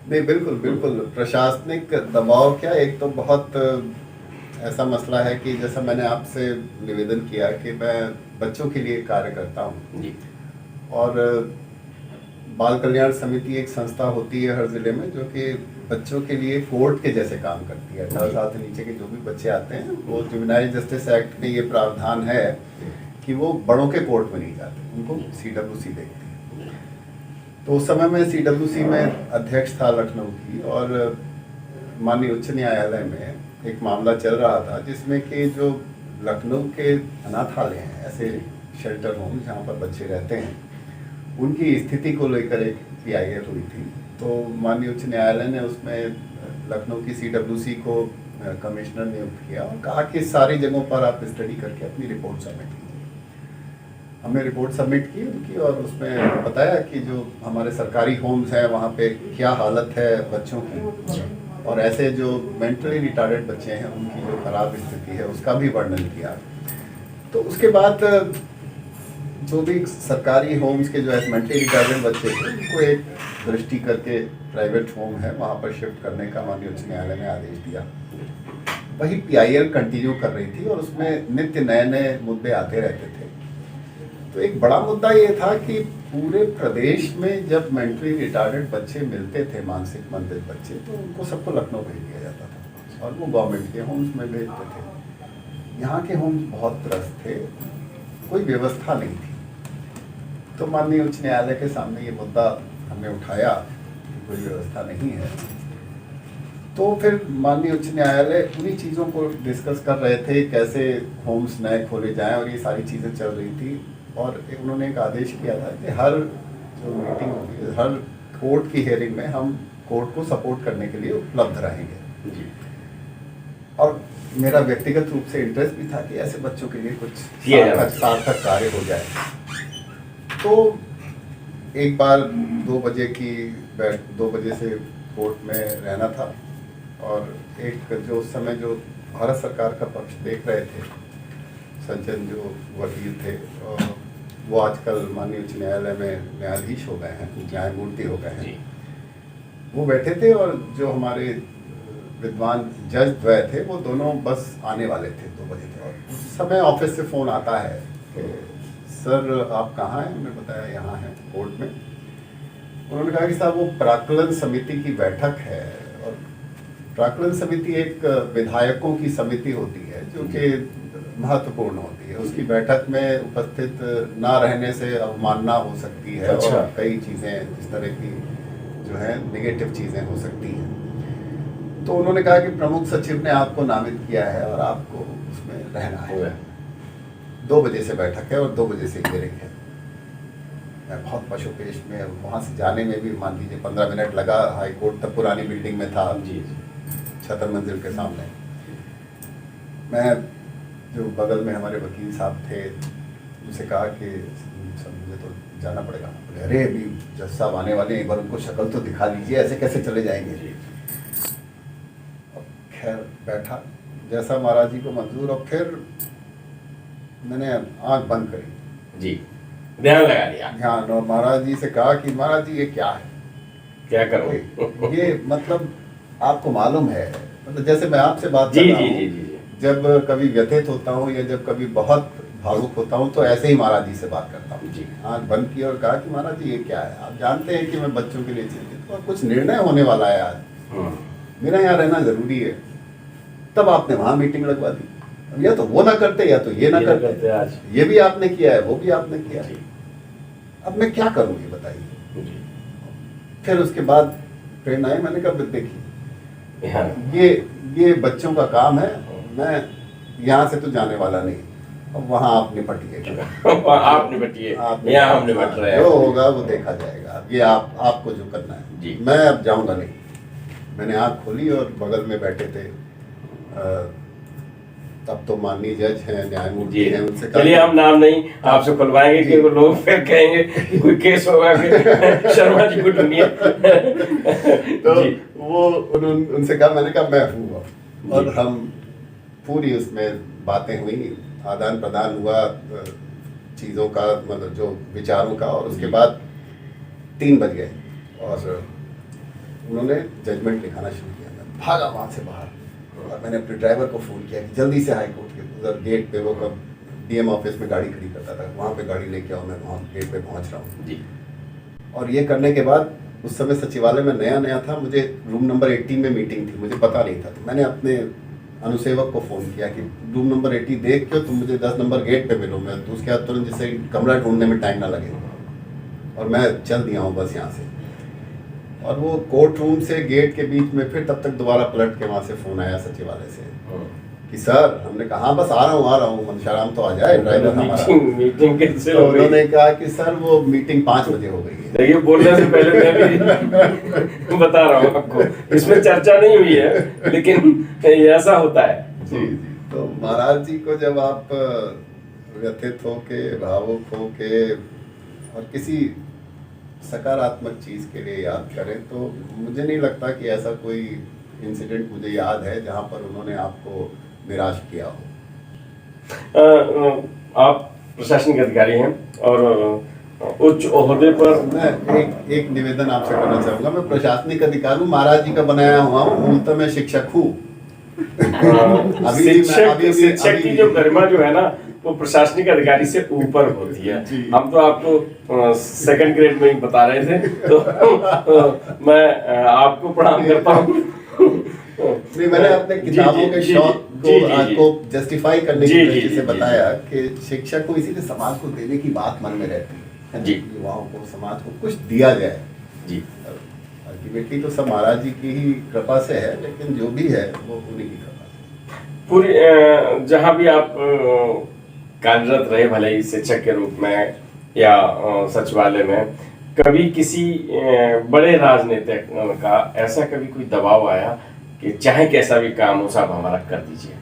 नहीं, बिल्कुल बिल्कुल। प्रशासनिक दबाव क्या, एक तो बहुत ऐसा मसला है कि जैसा मैंने आपसे निवेदन किया कि मैं बच्चों के लिए कार्य करता हूँ जी। और बाल कल्याण समिति एक संस्था होती है हर जिले में, जो कि बच्चों के लिए कोर्ट के जैसे काम करती है। 18 साल से नीचे के जो भी बच्चे आते हैं, वो जुवेनाइल जस्टिस एक्ट में ये प्रावधान है कि वो बड़ों के कोर्ट में नहीं जाते, उनको CWC देखती है। तो उस समय मैं CWC में अध्यक्ष था लखनऊ की, और माननीय उच्च न्यायालय में एक मामला चल रहा था जिसमें कि जो लखनऊ के अनाथालय हैं, ऐसे शेल्टर होम जहाँ पर बच्चे रहते हैं, उनकी स्थिति को लेकर एक PIL हुई थी। तो माननीय उच्च न्यायालय ने उसमें लखनऊ की CWC को कमिश्नर नियुक्त किया और कहा कि सारी जगहों पर आप स्टडी करके अपनी रिपोर्ट सबमिट कीजिए। हमने रिपोर्ट सबमिट की उनकी, और उसमें बताया कि जो हमारे सरकारी होम्स हैं वहाँ पे क्या हालत है बच्चों की, और ऐसे जो मेंटली रिटार्डेड बच्चे हैं उनकी जो खराब स्थिति है उसका भी वर्णन किया। तो उसके बाद जो भी सरकारी होम्स के जो मेंटली रिटार्डेड बच्चे थे उनको एक दृष्टि करके प्राइवेट होम है वहाँ पर शिफ्ट करने का माननीय उच्च न्यायालय ने आदेश दिया। वही PIL कंटिन्यू कर रही थी और उसमें नित्य नए नए मुद्दे आते रहते थे। तो एक बड़ा मुद्दा ये था कि पूरे प्रदेश में जब मेंटली रिटार्डेड बच्चे मिलते थे, मानसिक मंदिर बच्चे, तो उनको सबको लखनऊ भेज दिया जाता था और वो गवर्नमेंट के होम्स में भेजते थे। यहाँ के होम्स बहुत त्रस्त थे, कोई व्यवस्था नहीं थी। तो माननीय उच्च न्यायालय के सामने ये मुद्दा हमने उठाया कि कोई व्यवस्था नहीं है। तो फिर माननीय उच्च न्यायालय उन्हीं चीज़ों को डिस्कस कर रहे थे, कैसे होम्स नए खोले जाएं, और ये सारी चीज़ें चल रही थी। और उन्होंने एक आदेश किया था कि हर जो मीटिंग होगी, हर कोर्ट की हियरिंग में हम कोर्ट को सपोर्ट करने के लिए उपलब्ध रहेंगे। जी। और मेरा व्यक्तिगत रूप से इंटरेस्ट भी था कि ऐसे बच्चों के लिए कुछ किया जाए। सार्थक कार्य हो जाए। तो एक बार 2 बजे से कोर्ट में रहना था, और एक जो उस समय जो भारत सरकार का पक्ष देख रहे थे, सज्जन जो वकील थे, और वो आजकल माननीय उच्च न्यायालय में न्यायाधीश हो गए हैं, न्यायमूर्ति हो गए हैं, वो बैठे थे, और जो हमारे विद्वान जज द्वय थे वो दोनों बस आने वाले थे 2 बजे थे। और उस समय ऑफिस से फ़ोन आता है कि सर आप कहाँ हैं? हमने बताया यहाँ हैं कोर्ट में। उन्होंने कहा कि साहब वो प्राक्कलन समिति की बैठक है, और प्राक्कलन समिति एक विधायकों की समिति होती है जो कि महत्वपूर्ण होती है। उसकी बैठक में उपस्थित ना रहने से अवमानना हो सकती है। अच्छा। और कई चीज़ें इस तरह की जो है नेगेटिव चीज़ें हो सकती हैं। तो उन्होंने कहा कि प्रमुख सचिव ने आपको नामित किया है और आपको उसमें रहना है। 2 बजे से बैठक है और 2 बजे से हियरिंग है। मैं बहुत पशुपेश में, वहाँ से जाने में भी मान लीजिए 15 मिनट लगा। हाई कोर्ट तब पुरानी बिल्डिंग में था, जी, 6 मंजिल के सामने। मैं जो बगल में हमारे वकील साहब थे उनसे कहा कि सर मुझे तो जाना पड़ेगा। अरे अभी जज साहब आने वाले हैं, एक बार उनको शक्ल तो दिखा लीजिए, ऐसे कैसे चले जाएंगे। खैर बैठा जैसा महाराज जी को मंजूर, और फिर मैंने आंख बंद करी, जी, ध्यान लगा लिया, ध्यान, और महाराज जी से कहा कि महाराज जी ये क्या है, क्या करूं? ये मतलब आपको मालूम है, मतलब जैसे मैं आपसे बात जी कर रहा जी हूं, जी जी जब कभी व्यथित होता हूँ या जब कभी बहुत भावुक होता हूँ तो ऐसे ही महाराज जी से बात करता हूँ। जी। आंख बंद की और कहा कि महाराज जी ये क्या है, आप जानते हैं कि मैं बच्चों के लिए चिंतित हूँ और कुछ निर्णय होने वाला है आज, मेरा यहाँ रहना जरूरी है। तब आपने वहाँ मीटिंग लगवा दी, अब या तो वो ना करते या तो ये ना करते, आज ये भी आपने किया है, वो भी आपने किया है। जी। अब मैं क्या करूँ ये बताइए। जी। फिर उसके बाद प्रेरणा आई, मैंने कहा देखिए हाँ। ये बच्चों का काम है, मैं यहाँ से तो जाने वाला नहीं, अब वहाँ आप निपटिए, आप निपटिए, यहाँ हम निपट रहे हैं, जो होगा वो देखा जाएगा, अब ये आपको जो करना है जी। मैं अब जाऊँगा नहीं। मैंने आँख खोली और बगल में बैठे थे तब तो माननीय जज हैं, न्यायमूर्ति हैं, उनसे कहा चलिए हम नाम नहीं आपसे खुलवाएंगे कि वो लोग फिर कहेंगे कि कोई केस होगा कि शर्मा जी को ढूंढिए। तो वो उनसे कहा, मैंने कहा मैं हूँ, और हम पूरी उसमें बातें हुई, आदान प्रदान हुआ चीज़ों का, मतलब जो विचारों का, और उसके बाद 3 बज गए और उन्होंने जजमेंट लिखाना शुरू किया। मैं भागा वहाँ से बाहर और मैंने अपने ड्राइवर को फ़ोन किया कि जल्दी से हाई कोर्ट के उधर गेट पे, वो कब डीएम ऑफिस में गाड़ी खड़ी करता था, वहाँ पे गाड़ी लेके आओ, मैं वहाँ गेट पे पहुँच रहा हूँ जी। और ये करने के बाद उस समय सचिवालय में नया था, मुझे रूम नंबर 80 में मीटिंग थी, मुझे पता नहीं था, तो मैंने अपने अनुसेवक को फ़ोन किया कि रूम नंबर 80 देख के तुम मुझे 10 नंबर गेट पे मिलो, मैं तो उसके बाद तुरंत जिससे कमरा ढूंढने में टाइम ना लगे, और मैं चल दिया हूँ बस यहाँ से। और वो कोर्ट रूम से गेट के बीच में फिर तब तक दोबारा पलट के वहाँ से फ़ोन आया सचिवालय से कि सर, हमने कहा हाँ बस आ रहा हूँ, मनशाराम तो आ जाए ड्राइवर हमारा। मीटिंग कैंसिल तो हो गई। उन्होंने कहा कि सर वो मीटिंग 5 बजे हो गई है। देखिए बोलने से पहले मैं भी बता रहा हूँ आपको, इसमें चर्चा नहीं हुई है लेकिन ऐसा होता है। जी जी। तो महाराज जी को जब आप व्यथित होके, भावुक होके और किसी सकारात्मक चीज़ के लिए याद करें, तो मुझे नहीं लगता कि ऐसा कोई इंसिडेंट मुझे याद है जहाँ पर उन्होंने आपको निराश किया हो। आप प्रशासनिक अधिकारी हैं और उच्च ओहदे पर। मैं एक निवेदन आपसे करना चाहूँगा, मैं प्रशासनिक अधिकारी हूँ, महाराज जी का बनाया हुआ हूँ, मूलतः मैं शिक्षक हूँ। शिक्षक की जो गरिमा जो है ना वो प्रशासनिक अधिकारी से ऊपर होती है। हम तो आपको 2nd ग्रेड में ही बता रहे थे, तो मैं आपको प्रणाम करता हूँ। नहीं, मैंने अपने किताबों के शौक को जस्टिफाई करने की वजह से बताया कि शिक्षक को इसीलिए समाज को देने की बात मन में रहती है जी, युवाओं को, समाज को कुछ दिया जाए जी। अल्टीमेटली तो सब महाराज जी की ही कृपा से है, लेकिन जो भी है वो उन्हीं की कृपा से। पूरी जहाँ भी आप कार्यरत रहे, भले ही शिक्षक के रूप में या सचिवालय में, कभी किसी बड़े राजनीतिक का ऐसा कभी कोई दबाव आया कि चाहे कैसा भी काम हो साहब हमारा कर दीजिए?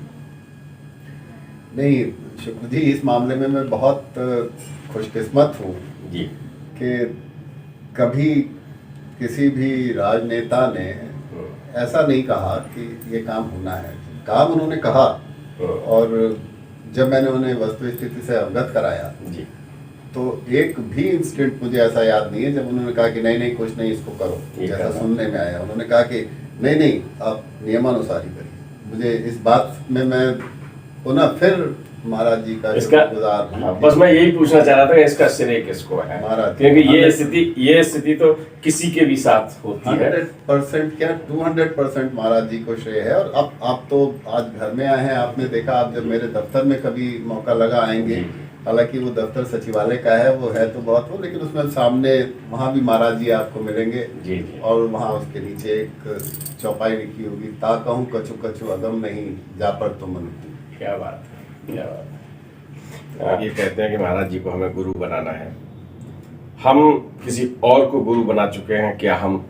नहीं शुक्र जी, इस मामले में मैं बहुत खुशकिस्मत हूँ जी कि कभी किसी भी राजनेता ने ऐसा नहीं कहा कि ये काम होना है। काम उन्होंने कहा, और जब मैंने उन्हें वस्तु स्थिति से अवगत कराया जी तो एक भी इंसिडेंट मुझे ऐसा याद नहीं है जब उन्होंने कहा कि नहीं नहीं कुछ नहीं, इसको करो, जैसा सुनने में आया। उन्होंने कहा कि नहीं नहीं आप नियमानुसार ही करिए। मुझे इस बात में मैं पुनः फिर महाराज जी का इसका शुक्रगुजार हूं। बस मैं यही पूछना चाह रहा था कि इसका श्रेय किसको है, महाराज, क्योंकि ये स्थिति तो किसी के भी साथ होती है। 100% क्या 200% महाराज जी को श्रेय है। और अब आप तो आज घर में आए हैं, आपने देखा, आप जब मेरे दफ्तर में कभी मौका लगा आएंगे, हालांकि वो दफ्तर सचिवालय का है, वो है तो बहुत वो, लेकिन उसमें सामने वहाँ भी महाराज जी आपको मिलेंगे जी। और वहाँ उसके नीचे एक चौपाई लिखी होगी, ता कहूँ कछु कछु अगम नहीं, जा पर तो मन। क्या बात है, क्या बात है। ये कहते हैं कि महाराज जी को हमें गुरु बनाना है। हम किसी और को गुरु बना चुके हैं, क्या हम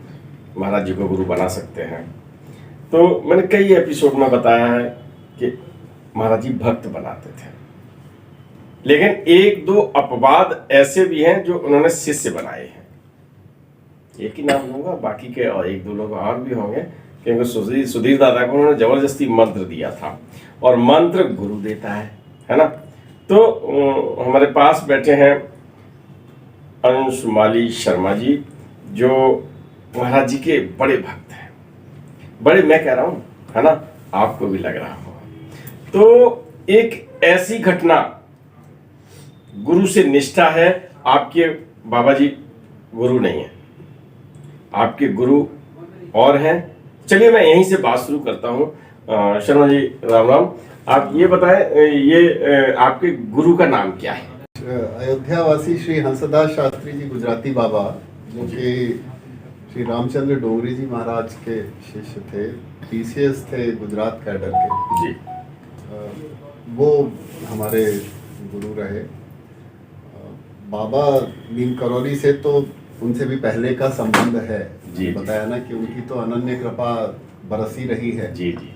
महाराज जी को गुरु बना सकते हैं? तो मैंने कई एपिसोड में बताया है कि महाराज जी भक्त बनाते थे, लेकिन एक दो अपवाद ऐसे भी हैं जो उन्होंने शिष्य बनाए हैं। एक ही नाम लूंगा, बाकी के और एक दो लोग और भी होंगे, क्योंकि सुधीर दादा को उन्होंने जबरदस्ती मंत्र दिया था, और मंत्र गुरु देता है ना। तो हमारे पास बैठे हैं अंशुमाली शर्मा जी, जो महाराज जी के बड़े भक्त हैं। बड़े मैं कह रहा हूँ, है ना, आपको भी लग रहा होगा। तो एक ऐसी घटना, गुरु से निष्ठा है। आपके बाबा जी गुरु नहीं है, आपके गुरु और हैं। चलिए मैं यहीं से बात शुरू करता हूँ। शर्मा जी राम राम, आप ये बताएं, ये आपके गुरु का नाम क्या है? अयोध्यावासी श्री हंसदास शास्त्री जी गुजराती बाबा, जो कि श्री रामचंद्र डोगरी जी महाराज के शिष्य थे, पीसीएस थे गुजरात कैडर के जी। वो हमारे गुरु रहे। बाबा नीम करौली से तो उनसे भी पहले का संबंध है जी। बताया ना कि उनकी तो अनन्य कृपा बरसी रही है जी जी।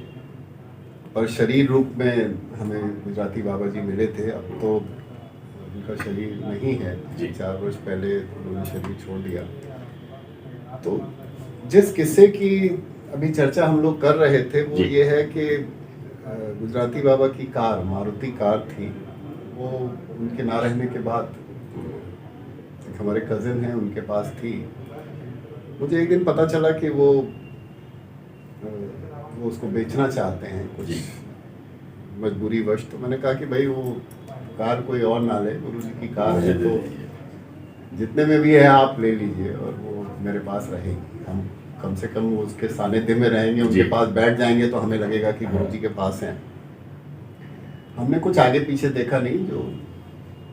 पर शरीर रूप में हमें गुजराती बाबा जी मिले थे। अब तो उनका शरीर नहीं है, 4 वर्ष पहले उन्होंने शरीर छोड़ दिया। तो जिस किस्से की अभी चर्चा हम लोग कर रहे थे वो ये है कि गुजराती बाबा की कार, मारुति कार थी, वो उनके ना रहने के बाद एक हमारे कजिन हैं उनके पास थी। मुझे एक दिन पता चला कि वो उसको बेचना चाहते हैं कुछ मजबूरी वश। तो मैंने कहा कि भाई वो कार कोई और ना ले, गुरुजी की कार है, तो जितने में भी है आप ले लीजिए और वो मेरे पास रहेगी। हम कम से कम उसके सानिध्य में रहेंगे, उनके पास बैठ जाएंगे तो हमें लगेगा कि गुरुजी के पास हैं। हमने कुछ आगे पीछे देखा नहीं, जो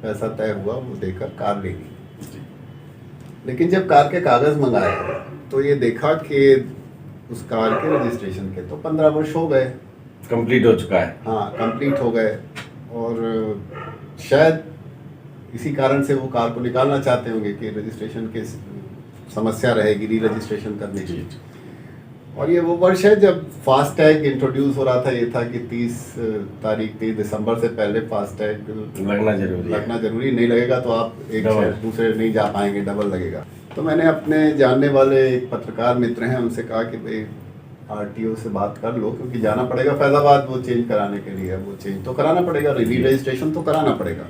पैसा तय हुआ वो देकर कार ले ली। लेकिन जब कार के कागज मंगाए तो ये देखा कि उस कार के रजिस्ट्रेशन के तो 15 वर्ष हो गए, कंप्लीट हो चुका है। हाँ कंप्लीट हो गए, और शायद इसी कारण से वो कार को निकालना चाहते होंगे कि रजिस्ट्रेशन की समस्या रहेगी री रजिस्ट्रेशन करने की। और ये वो वर्ष है जब फास्टैग इंट्रोड्यूस हो रहा था। ये था कि 30 दिसंबर से पहले फास्टैग लगना जरूरी, नहीं लगेगा तो आप एक शहर दूसरे नहीं जा पाएंगे, डबल लगेगा। तो मैंने अपने जानने वाले एक पत्रकार मित्र हैं, उनसे कहा कि भाई आरटीओ से बात कर लो, क्योंकि जाना पड़ेगा फैजाबाद वो चेंज कराने के लिए। वो चेंज तो कराना पड़ेगा, री रजिस्ट्रेशन तो कराना पड़ेगा।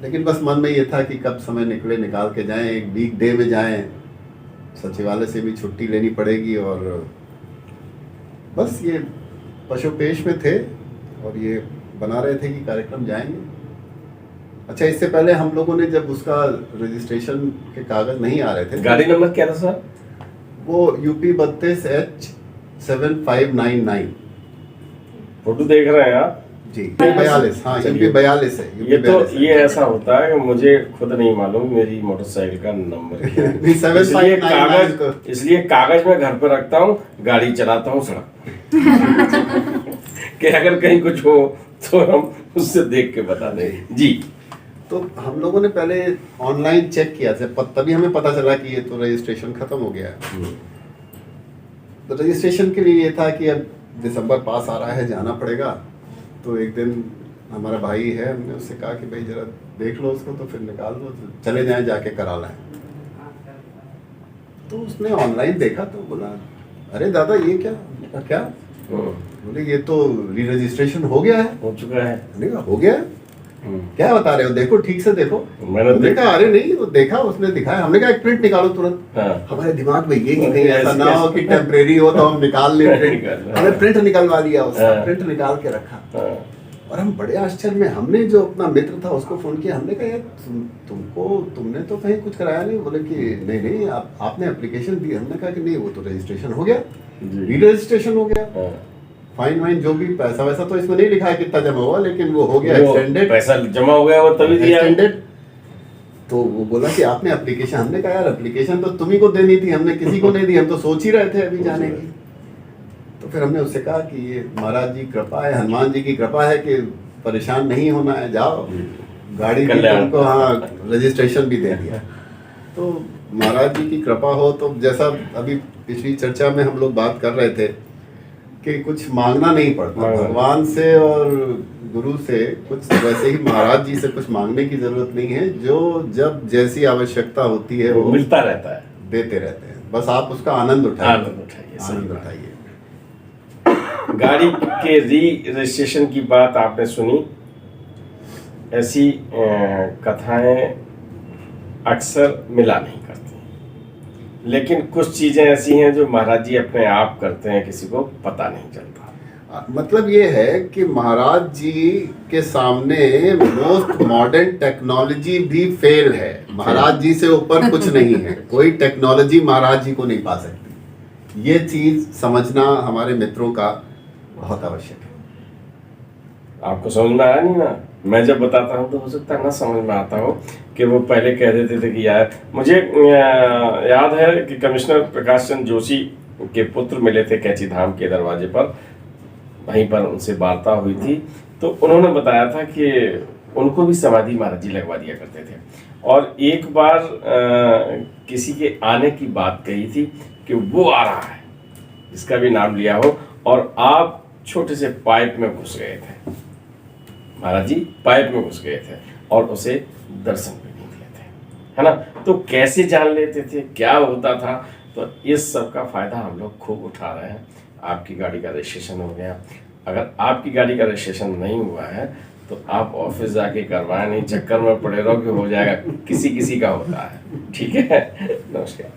लेकिन बस मन में ये था कि कब समय निकले, निकाल के जाएं, एक वीक डे में जाएं, सचिवालय से भी छुट्टी लेनी पड़ेगी। और बस ये पशुपेश में थे और ये बना रहे थे कि कार्यक्रम जाएंगे। अच्छा, इससे पहले हम लोगों ने जब उसका रजिस्ट्रेशन के कागज नहीं आ रहे थे, गाड़ी नंबर क्या था सर? वो UP 32H7599। फोटो देख रहे हैं आप जी, 42। हाँ UP 42 है। ये तो ये ऐसा होता है कि मुझे खुद नहीं मालूम मेरी मोटरसाइकिल का नंबर क्या है। इसलिए कागज मैं घर पर रखता हूँ, गाड़ी चलाता हूँ सड़क कि अगर कहीं कुछ हो तो हम उससे देख के बता दें। जी, तो हम लोगों ने पहले ऑनलाइन चेक किया था, तभी हमें पता चला कि ये तो रजिस्ट्रेशन खत्म हो गया है। तो रजिस्ट्रेशन के लिए ये था कि अब दिसंबर पास आ रहा है, जाना पड़ेगा। तो एक दिन हमारा भाई है, हमने उससे कहा कि भाई जरा देख लो उसको, तो फिर निकाल दो, तो चले जाएं, जाके करा लाएं। तो उसने ऑनलाइन देखा तो बोला, अरे दादा ये क्या? हमने कहा क्या? बोले ये तो री रजिस्ट्रेशन हो गया है। हो चुका है। हमने कहा हो गया है? क्या बता रहे हो, देखो ठीक से देखो। मैंने कहा अरे नहीं, वो देखा, उसने दिखाया। हमने कहा एक प्रिंट निकालो तुरंत। हमारे दिमाग में ये कि कहीं ऐसा ना हो कि टेम्परेरी हो तो हम निकाल ले प्रिंट। हमने प्रिंट निकलवा लिया, उसका प्रिंट निकाल के रखा। और हम बड़े आश्चर्य में, हमने जो अपना मित्र था उसको फोन किया। हमने कहा यार तुमने तो कहीं कुछ कराया नहीं? बोले कि नहीं आपने एप्लीकेशन दी। हमने कहा कि नहीं, वो तो रजिस्ट्रेशन हो गया, री रजिस्ट्रेशन हो गया। फाइन वाइन जो भी पैसा वैसा तो इसमें नहीं लिखा है कितना जमा हुआ, लेकिन वो हो गया एक्सटेंडेड, पैसा जमा हो गया वो तभी दिया एक्सटेंडेड। तो वो बोला कि आपने एप्लीकेशन। हमने कहा यार एप्लीकेशन तो तुम्ही को देनी थी, हमने किसी को नहीं दी, हम तो सोच ही रहे थे अभी जाने की। तो फिर हमने उससे कहा कि ये महाराज जी कृपा है, हनुमान जी की कृपा है कि परेशान नहीं होना है, जाओ गाड़ी भी तुमको, हाँ रजिस्ट्रेशन भी दे दिया। तो महाराज जी की कृपा हो तो जैसा अभी पिछली चर्चा में हम लोग बात कर रहे थे कि कुछ मांगना नहीं पड़ता, भगवान से और गुरु से कुछ, वैसे ही महाराज जी से कुछ मांगने की जरूरत नहीं है। जो जब जैसी आवश्यकता होती है वो मिलता रहता है, देते रहते हैं। बस आप उसका आनंद उठाइए, आनंद उठाइए। गाड़ी के री रजिस्ट्रेशन की बात आपने सुनी। ऐसी कथाएं अक्सर मिला नहीं करती, लेकिन कुछ चीजें ऐसी हैं जो महाराज जी अपने आप करते हैं, किसी को पता नहीं चलता। मतलब ये है कि महाराज जी के सामने मोस्ट मॉडर्न टेक्नोलॉजी भी फेल है। महाराज जी से ऊपर कुछ नहीं है, कोई टेक्नोलॉजी महाराज जी को नहीं पा सकती। ये चीज समझना हमारे मित्रों का बहुत आवश्यक है। आपको समझ में आया नहीं ना? मैं जब बताता हूँ तो हो सकता है ना समझ में आता हो कि वो पहले कह देते थे कि यार, मुझे याद है कि कमिश्नर प्रकाश चंद्र जोशी के पुत्र मिले थे कैची धाम के दरवाजे पर, वहीं पर उनसे वार्ता हुई थी। तो उन्होंने बताया था कि उनको भी समाधि महाराज जी लगवा दिया करते थे, और एक बार किसी के आने की बात कही थी कि वो आ रहा है, जिसका भी नाम लिया हो, और आप छोटे से पाइप में घुस गए थे। महाराज जी पाइप में घुस गए थे और उसे दर्शन भी नहीं दिए थे, है ना? तो कैसे जान लेते थे, क्या होता था? तो इस सब का फायदा हम लोग खूब उठा रहे हैं। आपकी गाड़ी का रजिस्ट्रेशन हो गया, अगर आपकी गाड़ी का रजिस्ट्रेशन नहीं हुआ है तो आप ऑफिस जाके करवाएं, नहीं चक्कर में पड़े रहो कि हो जाएगा। किसी किसी का होता है। ठीक है, नमस्कार।